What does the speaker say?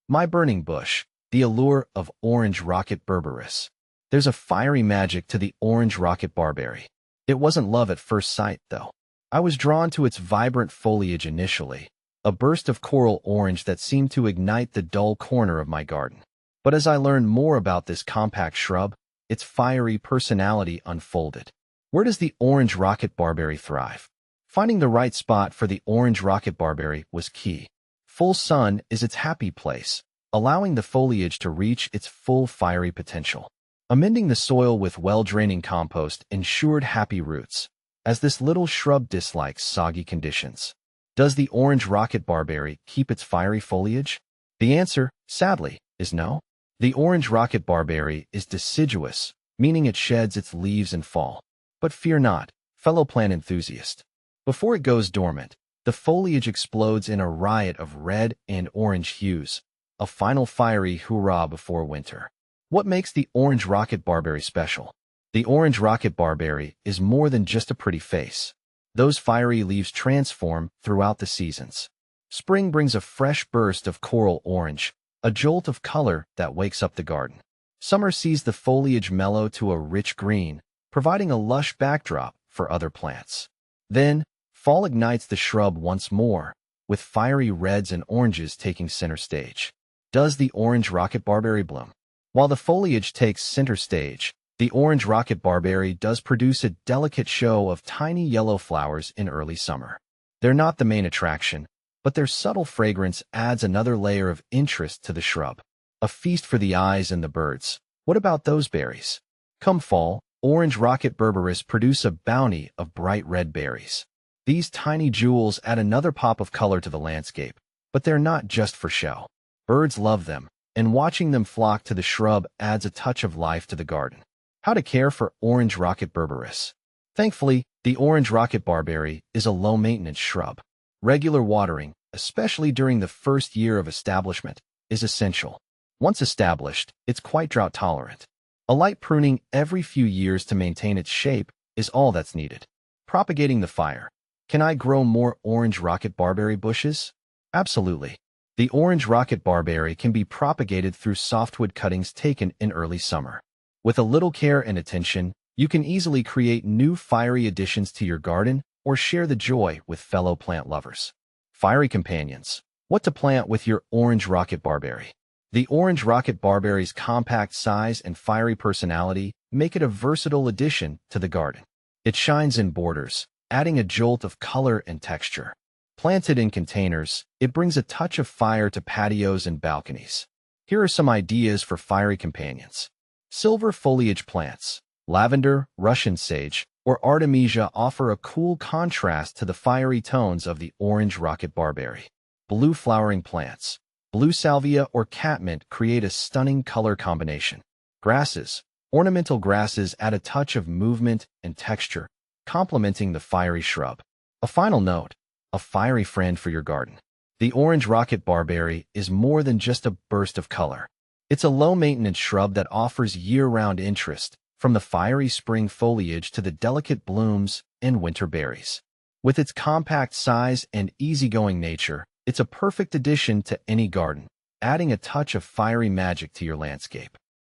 My burning bush, the allure of orange rocket berberis. There's a fiery magic to the orange rocket barberry. It wasn't love at first sight, though. I was drawn to its vibrant foliage initially, a burst of coral orange that seemed to ignite the dull corner of my garden. But as I learned more about this compact shrub, its fiery personality unfolded. Where does the orange rocket barberry thrive? Finding the right spot for the orange rocket barberry was key. Full sun is its happy place, allowing the foliage to reach its full fiery potential. Amending the soil with well-draining compost ensured happy roots, as this little shrub dislikes soggy conditions. Does the orange rocket barberry keep its fiery foliage? The answer, sadly, is no. The orange rocket barberry is deciduous, meaning it sheds its leaves in fall. But fear not, fellow plant enthusiast. Before it goes dormant, the foliage explodes in a riot of red and orange hues, a final fiery hurrah before winter. What makes the orange rocket barberry special? The orange rocket barberry is more than just a pretty face. Those fiery leaves transform throughout the seasons. Spring brings a fresh burst of coral orange, a jolt of color that wakes up the garden. Summer sees the foliage mellow to a rich green, providing a lush backdrop for other plants. Then, fall ignites the shrub once more, with fiery reds and oranges taking center stage. Does the orange rocket barberry bloom? While the foliage takes center stage, the orange rocket barberry does produce a delicate show of tiny yellow flowers in early summer. They're not the main attraction, but their subtle fragrance adds another layer of interest to the shrub. A feast for the eyes and the birds. What about those berries? Come fall, orange rocket berberis produce a bounty of bright red berries. These tiny jewels add another pop of color to the landscape, but they're not just for show. Birds love them, and watching them flock to the shrub adds a touch of life to the garden. How to care for orange rocket berberis? Thankfully, the orange rocket barberry is a low-maintenance shrub. Regular watering, especially during the first year of establishment, is essential. Once established, it's quite drought-tolerant. A light pruning every few years to maintain its shape is all that's needed. Propagating the fire. Can I grow more orange rocket barberry bushes? Absolutely. The orange rocket barberry can be propagated through softwood cuttings taken in early summer. With a little care and attention, you can easily create new fiery additions to your garden or share the joy with fellow plant lovers. Fiery companions. What to plant with your orange rocket barberry? The orange rocket barberry's compact size and fiery personality make it a versatile addition to the garden. It shines in borders, adding a jolt of color and texture. Planted in containers, it brings a touch of fire to patios and balconies. Here are some ideas for fiery companions. Silver foliage plants. Lavender, Russian sage, or artemisia offer a cool contrast to the fiery tones of the orange rocket barberry. Blue flowering plants. Blue salvia or catmint create a stunning color combination. Grasses. Ornamental grasses add a touch of movement and texture, complementing the fiery shrub. A final note, a fiery friend for your garden. The orange rocket barberry is more than just a burst of color. It's a low-maintenance shrub that offers year-round interest, from the fiery spring foliage to the delicate blooms and winter berries. With its compact size and easygoing nature, it's a perfect addition to any garden, adding a touch of fiery magic to your landscape.